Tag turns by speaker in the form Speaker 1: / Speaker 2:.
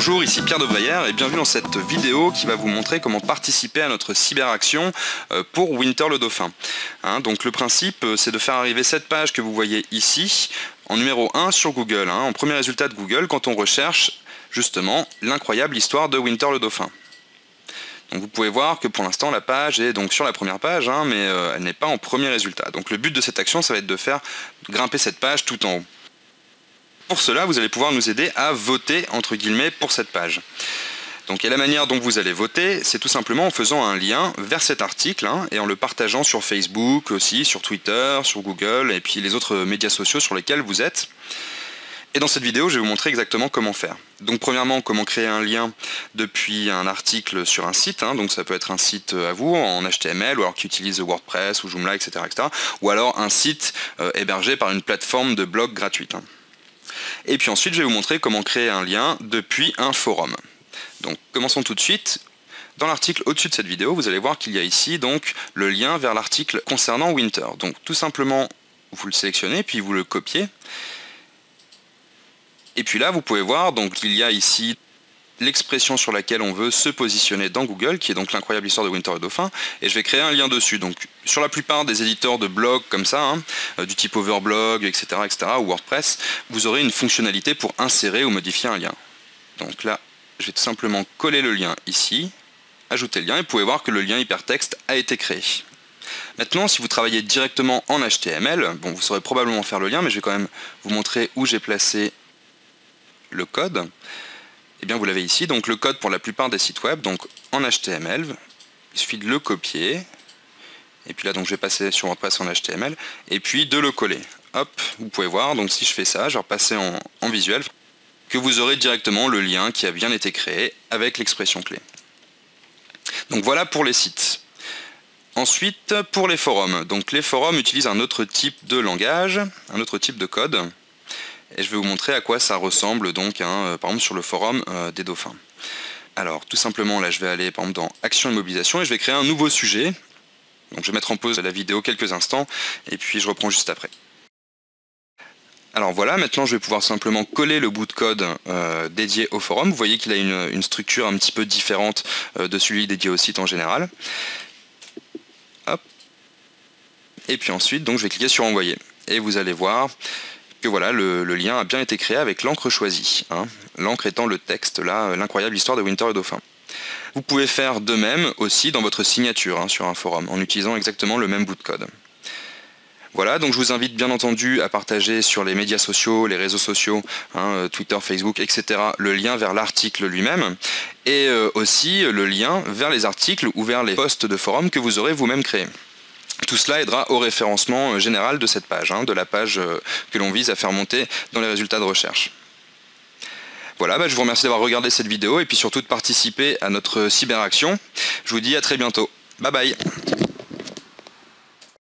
Speaker 1: Bonjour, ici Pierre de Vreillère et bienvenue dans cette vidéo qui va vous montrer comment participer à notre cyberaction pour Winter le Dauphin. Donc le principe, c'est de faire arriver cette page que vous voyez ici en numéro 1 sur Google, en premier résultat de Google quand on recherche justement l'incroyable histoire de Winter le Dauphin. Donc vous pouvez voir que pour l'instant la page est donc sur la première page, mais elle n'est pas en premier résultat. Donc le but de cette action, ça va être de faire grimper cette page tout en haut. Pour cela, vous allez pouvoir nous aider à voter, entre guillemets, pour cette page. Donc, et la manière dont vous allez voter, c'est tout simplement en faisant un lien vers cet article et en le partageant sur Facebook aussi, sur Twitter, sur Google et puis les autres médias sociaux sur lesquels vous êtes. Et dans cette vidéo, je vais vous montrer exactement comment faire. Donc premièrement, comment créer un lien depuis un article sur un site. Donc ça peut être un site à vous en HTML ou alors qui utilise WordPress ou Joomla, etc., etc. Ou alors un site hébergé par une plateforme de blog gratuite. Et puis ensuite, je vais vous montrer comment créer un lien depuis un forum. Donc commençons tout de suite. Dans l'article au-dessus de cette vidéo, vous allez voir qu'il y a ici donc le lien vers l'article concernant Winter. Donc tout simplement, vous le sélectionnez, puis vous le copiez. Et puis là, vous pouvez voir qu'il y a ici l'expression sur laquelle on veut se positionner dans Google, qui est donc l'incroyable histoire de Winter le Dauphin, et je vais créer un lien dessus. Donc sur la plupart des éditeurs de blogs comme ça, du type Overblog, etc., ou WordPress, vous aurez une fonctionnalité pour insérer ou modifier un lien. Donc là, je vais tout simplement coller le lien ici, ajouter le lien, et vous pouvez voir que le lien hypertexte a été créé. Maintenant, si vous travaillez directement en HTML, vous saurez probablement faire le lien, mais je vais quand même vous montrer où j'ai placé le code. Eh bien, vous l'avez ici, donc le code pour la plupart des sites web, donc en HTML, il suffit de le copier, et puis là donc je vais passer sur WordPress en HTML, et puis de le coller. Hop, vous pouvez voir, donc si je fais ça, je vais repasser en visuel, que vous aurez directement le lien qui a bien été créé avec l'expression clé. Donc voilà pour les sites. Ensuite, pour les forums. Donc les forums utilisent un autre type de langage, un autre type de code. Et je vais vous montrer à quoi ça ressemble donc, par exemple sur le forum des dauphins. Alors tout simplement là je vais aller par exemple dans Action et mobilisation et je vais créer un nouveau sujet. Donc je vais mettre en pause la vidéo quelques instants et puis je reprends juste après. Alors voilà, maintenant je vais pouvoir simplement coller le bout de code dédié au forum. Vous voyez qu'il a une structure un petit peu différente de celui dédié au site en général. Hop. Et puis ensuite donc je vais cliquer sur envoyer. Et vous allez voir que voilà, le lien a bien été créé avec l'encre choisie. L'encre étant le texte, là, l'incroyable histoire de Winter le Dauphin. Vous pouvez faire de même aussi dans votre signature sur un forum, en utilisant exactement le même bout de code. Voilà, donc je vous invite bien entendu à partager sur les médias sociaux, les réseaux sociaux, Twitter, Facebook, etc., le lien vers l'article lui-même, et aussi le lien vers les articles ou vers les posts de forum que vous aurez vous-même créés. Tout cela aidera au référencement général de cette page, de la page que l'on vise à faire monter dans les résultats de recherche. Voilà, je vous remercie d'avoir regardé cette vidéo et puis surtout de participer à notre cyberaction. Je vous dis à très bientôt. Bye bye.